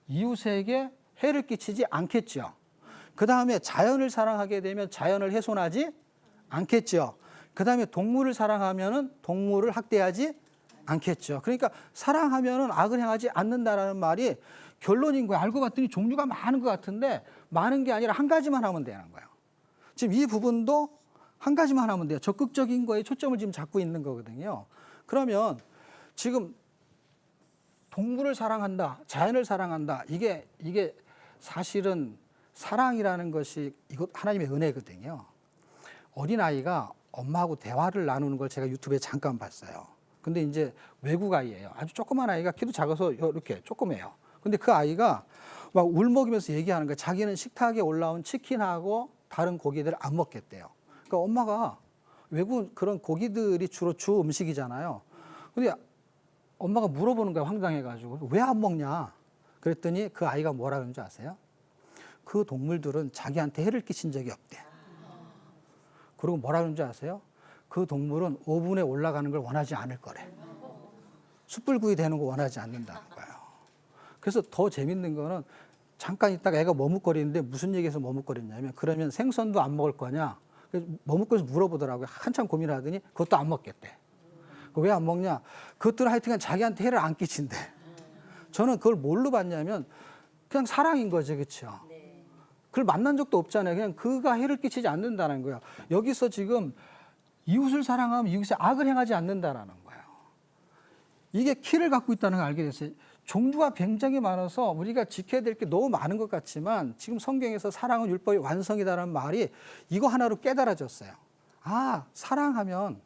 이웃에게 해를 끼치지 않겠죠. 그다음에 자연을 사랑하게 되면 자연을 훼손하지 않겠죠. 그다음에 동물을 사랑하면은 동물을 학대하지 않겠죠. 그러니까 사랑하면은 악을 행하지 않는다라는 말이 결론인 거예요. 알고 봤더니 종류가 많은 것 같은데 많은 게 아니라 한 가지만 하면 되는 거예요. 지금 이 부분도 한 가지만 하면 돼요. 적극적인 거에 초점을 지금 잡고 있는 거거든요. 그러면 지금 동물을 사랑한다, 자연을 사랑한다. 이게 사실은 사랑이라는 것이 이것 하나님의 은혜거든요. 어린아이가 엄마하고 대화를 나누는 걸 제가 유튜브에 잠깐 봤어요. 근데 이제 외국 아이예요. 아주 조그만 아이가 키도 작아서 이렇게 조그매요. 근데 그 아이가 막 울먹이면서 얘기하는 거예요. 자기는 식탁에 올라온 치킨하고 다른 고기들을 안 먹겠대요. 그러니까 엄마가 외국 그런 고기들이 주로 주 음식이잖아요. 근데 엄마가 물어보는 거야, 황당해가지고. 왜 안 먹냐? 그랬더니 그 아이가 뭐라 그러는지 아세요? 그 동물들은 자기한테 해를 끼친 적이 없대. 그리고 뭐라 그러는지 아세요? 그 동물은 오븐에 올라가는 걸 원하지 않을 거래. 숯불구이 되는 거 원하지 않는다는 거예요. 그래서 더 재밌는 거는 잠깐 있다가 애가 머뭇거리는데 무슨 얘기해서 머뭇거렸냐면 그러면 생선도 안 먹을 거냐? 머뭇거려서 물어보더라고요. 한참 고민하더니 그것도 안 먹겠대. 왜 안 먹냐? 그것들은 하여튼간 자기한테 해를 안 끼친대. 저는 그걸 뭘로 봤냐면 그냥 사랑인 거죠. 그렇죠? 그걸 만난 적도 없잖아요. 그냥 그가 해를 끼치지 않는다는 거예요. 여기서 지금 이웃을 사랑하면 이웃에 악을 행하지 않는다라는 거예요. 이게 키를 갖고 있다는 걸 알게 됐어요. 종류가 굉장히 많아서 우리가 지켜야 될 게 너무 많은 것 같지만 지금 성경에서 사랑은 율법의 완성이다라는 말이 이거 하나로 깨달아졌어요. 아, 사랑하면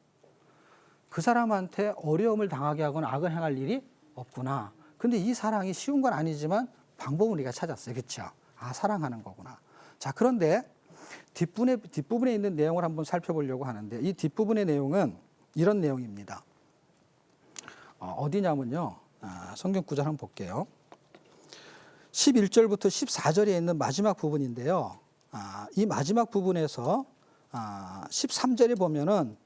그 사람한테 어려움을 당하게 하거나 악을 행할 일이 없구나. 근데 이 사랑이 쉬운 건 아니지만 방법은 우리가 찾았어요. 그렇죠? 아, 사랑하는 거구나. 자, 그런데 뒷부분에 있는 내용을 한번 살펴보려고 하는데 이 뒷부분의 내용은 이런 내용입니다. 어디냐면요. 성경 구절 한번 볼게요. 11절부터 14절에 있는 마지막 부분인데요. 이 마지막 부분에서 13절에 보면은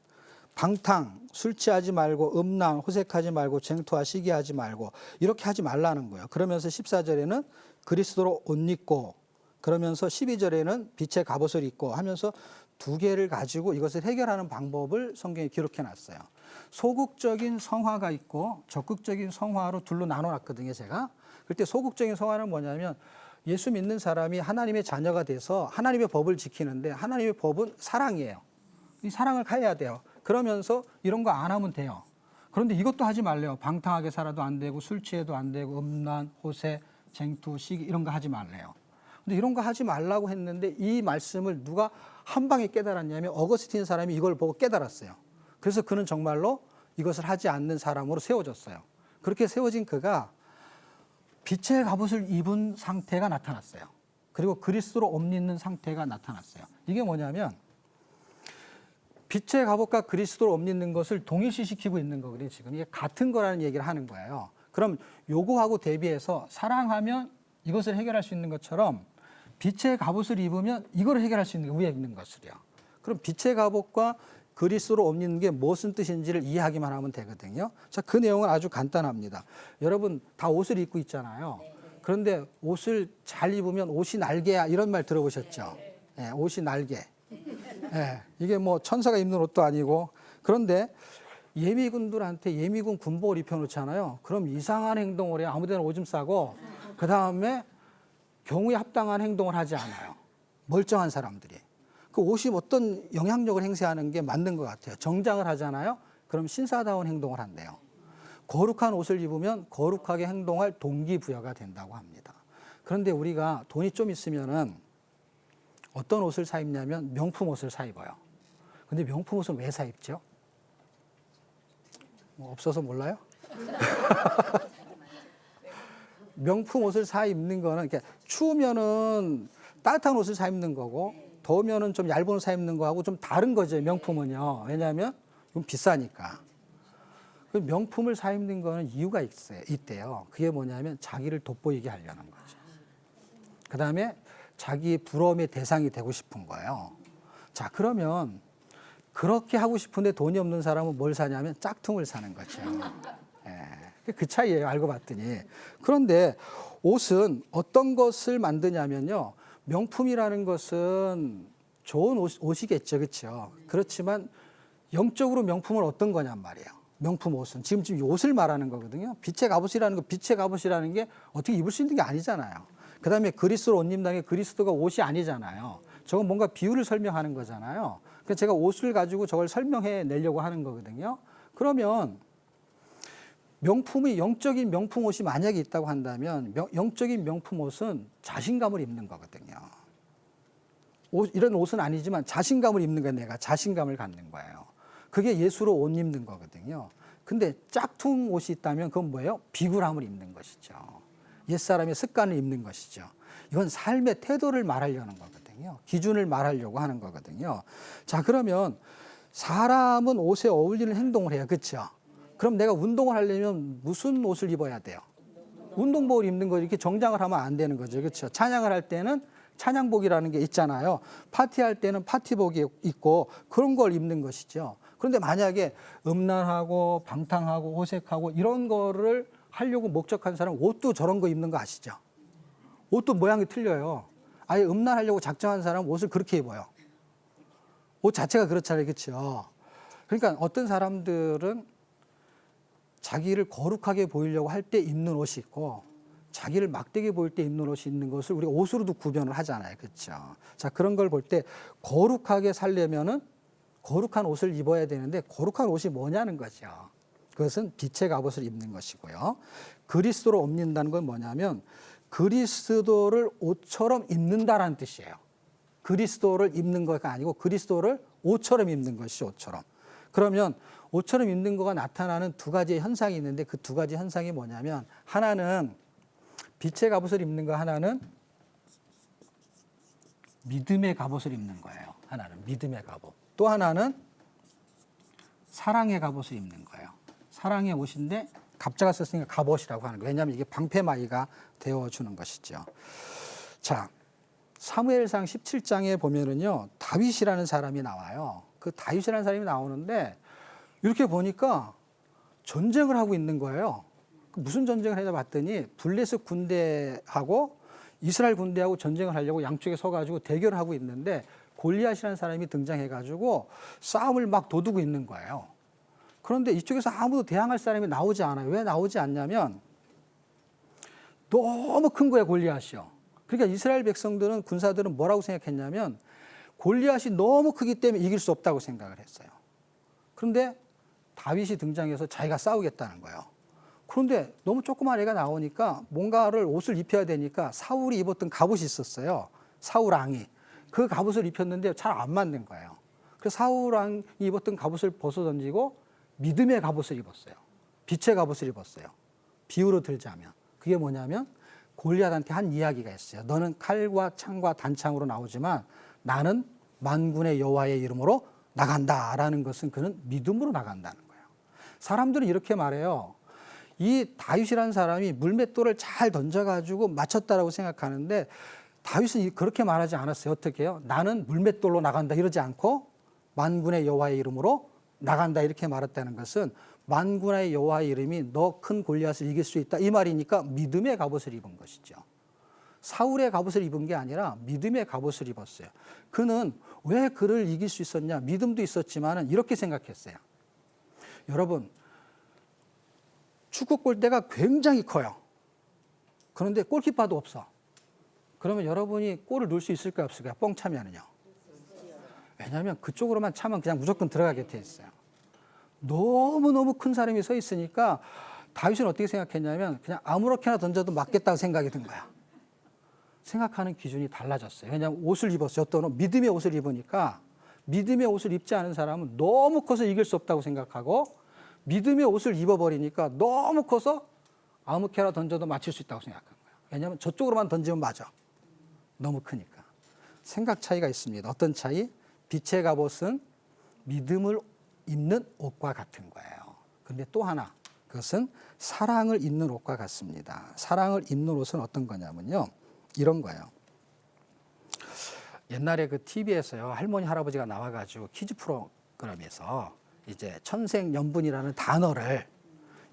방탕, 술 취하지 말고 음란, 호색하지 말고 쟁투와 시기하지 말고 이렇게 하지 말라는 거예요. 그러면서 14절에는 그리스도로 옷 입고 그러면서 12절에는 빛의 갑옷을 입고 하면서 두 개를 가지고 이것을 해결하는 방법을 성경에 기록해 놨어요. 소극적인 성화가 있고 적극적인 성화로 둘로 나눠 놨거든요, 제가. 그때 소극적인 성화는 뭐냐면 예수 믿는 사람이 하나님의 자녀가 돼서 하나님의 법을 지키는데 하나님의 법은 사랑이에요. 이 사랑을 가해야 돼요. 그러면서 이런 거 안 하면 돼요. 그런데 이것도 하지 말래요. 방탕하게 살아도 안 되고 술 취해도 안 되고 음란, 호세, 쟁투, 시기 이런 거 하지 말래요. 근데 이런 거 하지 말라고 했는데 이 말씀을 누가 한 방에 깨달았냐면 어거스틴 사람이 이걸 보고 깨달았어요. 그래서 그는 정말로 이것을 하지 않는 사람으로 세워졌어요. 그렇게 세워진 그가 빛의 갑옷을 입은 상태가 나타났어요. 그리고 그리스도로 옷 입는 상태가 나타났어요. 이게 뭐냐면 빛의 갑옷과 그리스도로 옷 입는 것을 동일시시키고 있는 거거든요. 지금 이게 같은 거라는 얘기를 하는 거예요. 그럼 요거하고 대비해서 사랑하면 이것을 해결할 수 있는 것처럼 빛의 갑옷을 입으면 이걸 해결할 수 있는 게 위에 있는 것을요. 그럼 빛의 갑옷과 그리스도로 옮기는 게 무슨 뜻인지를 이해하기만 하면 되거든요. 자, 그 내용은 아주 간단합니다. 여러분 다 옷을 입고 있잖아요. 그런데 옷을 잘 입으면 옷이 날개야 이런 말 들어보셨죠? 네, 옷이 날개. 네, 이게 뭐 천사가 입는 옷도 아니고. 그런데 예비군들한테 예비군 군복을 입혀놓잖아요. 그럼 이상한 행동을 해요. 아무데나 오줌 싸고 그 다음에 경우에 합당한 행동을 하지 않아요. 멀쩡한 사람들이. 그 옷이 어떤 영향력을 행사하는 게 맞는 것 같아요. 정장을 하잖아요. 그럼 신사다운 행동을 한대요. 거룩한 옷을 입으면 거룩하게 행동할 동기부여가 된다고 합니다. 그런데 우리가 돈이 좀 있으면은 어떤 옷을 사 입냐면 명품 옷을 사 입어요. 근데 명품 옷은 왜 사 입죠? 뭐 없어서 몰라요? 명품 옷을 사 입는 거는 이렇게 추우면은 따뜻한 옷을 사 입는 거고 더우면은 좀 얇은 옷 사 입는 거하고 좀 다른 거죠. 명품은요. 왜냐하면 좀 비싸니까. 그 명품을 사 입는 거는 이유가 있대요. 그게 뭐냐면 자기를 돋보이게 하려는 거죠. 그 다음에 자기 부러움의 대상이 되고 싶은 거예요. 자, 그러면 그렇게 하고 싶은데 돈이 없는 사람은 뭘 사냐면 짝퉁을 사는 거죠. 예, 그 차이예요. 알고 봤더니. 그런데 옷은 어떤 것을 만드냐면요. 명품이라는 것은 좋은 옷이겠죠. 그렇죠? 그렇지만 영적으로 명품은 어떤 거냔 말이에요. 명품 옷은. 지금 이 옷을 말하는 거거든요. 빛의 갑옷이라는 게 어떻게 입을 수 있는 게 아니잖아요. 그 다음에 그리스도로 옷 입는 게 그리스도가 옷이 아니잖아요. 저건 뭔가 비유를 설명하는 거잖아요. 그래서 제가 옷을 가지고 저걸 설명해 내려고 하는 거거든요. 그러면 명품이 영적인 명품 옷이 만약에 있다고 한다면 영적인 명품 옷은 자신감을 입는 거거든요. 이런 옷은 아니지만 자신감을 입는 거야. 내가 자신감을 갖는 거예요. 그게 예수로 옷 입는 거거든요. 근데 짝퉁 옷이 있다면 그건 뭐예요? 비굴함을 입는 것이죠. 옛사람의 습관을 입는 것이죠. 이건 삶의 태도를 말하려는 거거든요. 기준을 말하려고 하는 거거든요. 자, 그러면 사람은 옷에 어울리는 행동을 해요. 그렇죠? 그럼 내가 운동을 하려면 무슨 옷을 입어야 돼요? 운동복을 입는 거죠. 이렇게 정장을 하면 안 되는 거죠. 그렇죠? 찬양을 할 때는 찬양복이라는 게 있잖아요. 파티할 때는 파티복이 있고 그런 걸 입는 것이죠. 그런데 만약에 음란하고 방탕하고 호색하고 이런 거를 하려고 목적한 사람은 옷도 저런 거 입는 거 아시죠? 옷도 모양이 틀려요. 아예 음란하려고 작정한 사람은 옷을 그렇게 입어요. 옷 자체가 그렇잖아요. 그렇죠? 그러니까 어떤 사람들은 자기를 거룩하게 보이려고 할 때 입는 옷이 있고 자기를 막되게 보일 때 입는 옷이 있는 것을 우리가 옷으로도 구별을 하잖아요. 그렇죠? 자, 그런 걸 볼 때 거룩하게 살려면은 거룩한 옷을 입어야 되는데 거룩한 옷이 뭐냐는 거죠. 그것은 빛의 갑옷을 입는 것이고요. 그리스도로 옮긴다는 건 뭐냐면 그리스도를 옷처럼 입는다라는 뜻이에요. 그리스도를 입는 것이 아니고 그리스도를 옷처럼 입는 것이 옷처럼. 그러면 옷처럼 입는 거가 나타나는 두 가지의 현상이 있는데 그 두 가지 현상이 뭐냐면 하나는 빛의 갑옷을 입는 거, 하나는 믿음의 갑옷을 입는 거예요. 하나는 믿음의 갑옷. 또 하나는 사랑의 갑옷을 입는 거예요. 사랑의 옷인데 갑자가 썼으니까 갑옷이라고 하는 거예요. 왜냐하면 이게 방패마이가 되어주는 것이죠. 자, 사무엘상 17장에 보면은요, 다윗이라는 사람이 나와요. 그 다윗이라는 사람이 나오는데 이렇게 보니까 전쟁을 하고 있는 거예요. 무슨 전쟁을 해서 봤더니 블레셋 군대하고 이스라엘 군대하고 전쟁을 하려고 양쪽에 서가지고 대결을 하고 있는데 골리앗이라는 사람이 등장해가지고 싸움을 막 도두고 있는 거예요. 그런데 이쪽에서 아무도 대항할 사람이 나오지 않아요. 왜 나오지 않냐면 너무 큰 거예요, 골리앗이요. 그러니까 이스라엘 백성들은, 군사들은 뭐라고 생각했냐면 골리앗이 너무 크기 때문에 이길 수 없다고 생각을 했어요. 그런데 다윗이 등장해서 자기가 싸우겠다는 거예요. 그런데 너무 조그만 애가 나오니까 뭔가를 옷을 입혀야 되니까 사울이 입었던 갑옷이 있었어요. 사울왕이. 그 갑옷을 입혔는데 잘 안 맞는 거예요. 그래서 사울왕이 입었던 갑옷을 벗어던지고 믿음의 갑옷을 입었어요. 빛의 갑옷을 입었어요. 비유로 들자면. 그게 뭐냐면 골리앗한테 한 이야기가 있어요. 너는 칼과 창과 단창으로 나오지만 나는 만군의 여호와의 이름으로 나간다라는 것은 그는 믿음으로 나간다는 거예요. 사람들은 이렇게 말해요. 이 다윗이라는 사람이 물맷돌을 잘 던져가지고 맞췄다라고 생각하는데 다윗은 그렇게 말하지 않았어요. 어떻게 해요? 나는 물맷돌로 나간다 이러지 않고 만군의 여호와의 이름으로 나간다 이렇게 말했다는 것은 만군의 여호와의 이름이 너 큰 골리앗을 이길 수 있다 이 말이니까 믿음의 갑옷을 입은 것이죠. 사울의 갑옷을 입은 게 아니라 믿음의 갑옷을 입었어요. 그는 왜 그를 이길 수 있었냐? 믿음도 있었지만 이렇게 생각했어요. 여러분, 축구 골대가 굉장히 커요. 그런데 골키퍼도 없어. 그러면 여러분이 골을 넣을 수 있을까요? 없을까요? 뻥 차면은요. 왜냐하면 그쪽으로만 차면 그냥 무조건 들어가게 돼 있어요. 너무너무 큰 사람이 서 있으니까 다윗은 어떻게 생각했냐면 그냥 아무렇게나 던져도 맞겠다고 생각이 든 거야. 생각하는 기준이 달라졌어요. 왜냐하면 옷을 입었어요. 어떤 믿음의 옷을 입으니까 믿음의 옷을 입지 않은 사람은 너무 커서 이길 수 없다고 생각하고 믿음의 옷을 입어버리니까 너무 커서 아무렇게나 던져도 맞출 수 있다고 생각한 거예요. 왜냐하면 저쪽으로만 던지면 맞아. 너무 크니까. 생각 차이가 있습니다. 어떤 차이? 빛의 갑옷은 믿음을 입는 옷과 같은 거예요. 그런데 또 하나, 그것은 사랑을 입는 옷과 같습니다. 사랑을 입는 옷은 어떤 거냐면요. 이런 거예요. 옛날에 그 TV에서요, 할머니, 할아버지가 나와가지고 퀴즈 프로그램에서 이제 천생연분이라는 단어를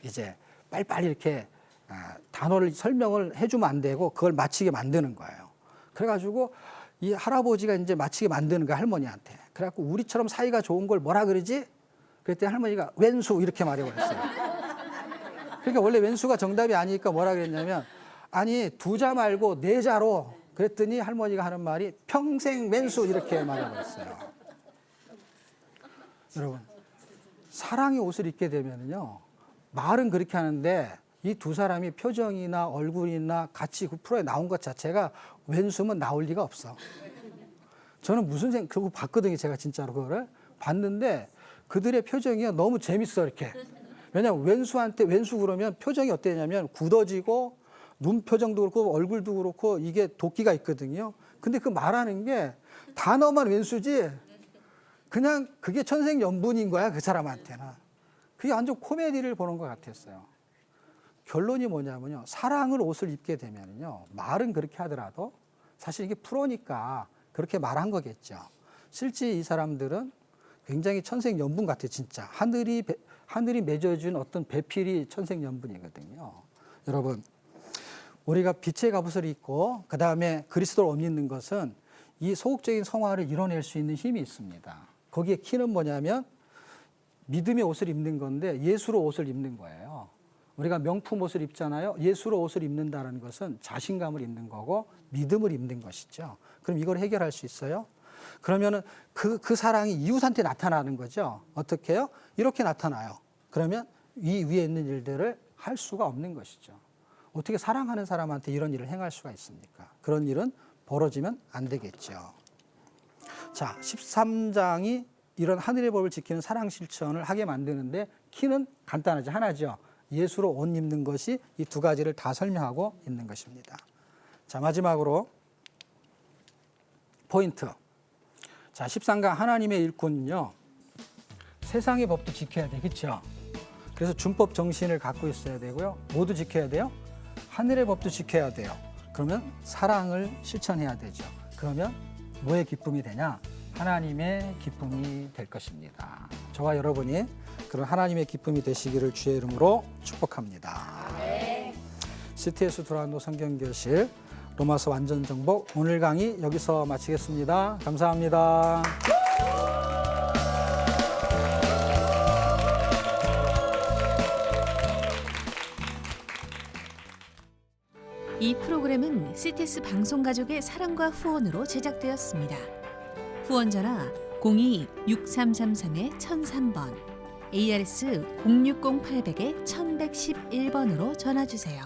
이제 빨리빨리 이렇게 단어를 설명을 해주면 안 되고 그걸 맞히게 만드는 거예요. 그래가지고 이 할아버지가 이제 맞히게 만드는 거야, 할머니한테. 그래갖고 우리처럼 사이가 좋은 걸 뭐라 그러지? 그랬더니 할머니가 왼수 이렇게 말해버렸어요. 그러니까 원래 왼수가 정답이 아니니까 뭐라 그랬냐면 아니 두 자 말고 네 자로 그랬더니 할머니가 하는 말이 평생 왼수 이렇게 말해버렸어요. 여러분 사랑의 옷을 입게 되면요 말은 그렇게 하는데 이 두 사람이 표정이나 얼굴이나 같이 그 프로에 나온 것 자체가 왼수면 나올 리가 없어. 저는 무슨 그거 봤거든요. 제가 진짜로 그거를 봤는데 그들의 표정이 너무 재밌어 이렇게. 왜냐하면 왼수한테 왼수 그러면 표정이 어땠냐면 굳어지고 눈 표정도 그렇고 얼굴도 그렇고 이게 도끼가 있거든요. 근데 그 말하는 게 단어만 왼수지 그냥 그게 천생연분인 거야 그 사람한테는. 그게 완전 코미디를 보는 것 같았어요. 결론이 뭐냐면요. 사랑을 옷을 입게 되면요. 말은 그렇게 하더라도 사실 이게 프로니까 그렇게 말한 거겠죠. 실제 이 사람들은 굉장히 천생연분 같아요. 진짜. 하늘이 맺어준 어떤 배필이 천생연분이거든요. 여러분 우리가 빛의 갑옷을 입고 그 다음에 그리스도를 옷 입는 것은 이 소극적인 성화를 이뤄낼 수 있는 힘이 있습니다. 거기에 키는 뭐냐면 믿음의 옷을 입는 건데 예수로 옷을 입는 거예요. 우리가 명품 옷을 입잖아요. 예수로 옷을 입는다는 것은 자신감을 입는 거고 믿음을 입는 것이죠. 그럼 이걸 해결할 수 있어요? 그러면은 그 사랑이 이웃한테 나타나는 거죠. 어떻게 해요? 이렇게 나타나요. 그러면 이 위에 있는 일들을 할 수가 없는 것이죠. 어떻게 사랑하는 사람한테 이런 일을 행할 수가 있습니까? 그런 일은 벌어지면 안 되겠죠. 자, 13장이 이런 하늘의 법을 지키는 사랑 실천을 하게 만드는데 키는 간단하지 하나죠. 예수로 옷 입는 것이 이 두 가지를 다 설명하고 있는 것입니다. 자, 마지막으로 포인트. 자, 13강 하나님의 일꾼은요. 세상의 법도 지켜야 돼. 그렇죠? 그래서 준법 정신을 갖고 있어야 되고요. 모두 지켜야 돼요. 하늘의 법도 지켜야 돼요. 그러면 사랑을 실천해야 되죠. 그러면 뭐의 기쁨이 되냐? 하나님의 기쁨이 될 것입니다. 저와 여러분이 그런 하나님의 기쁨이 되시기를 주의 이름으로 축복합니다. CTS 두란노 성경교실 로마서 완전 정복 오늘 강의 여기서 마치겠습니다. 감사합니다. 이 프로그램은 CTS 방송가족의 사랑과 후원으로 제작되었습니다. 후원 전화 02-6333-1003번, ARS 060-800-1111번으로 전화 주세요.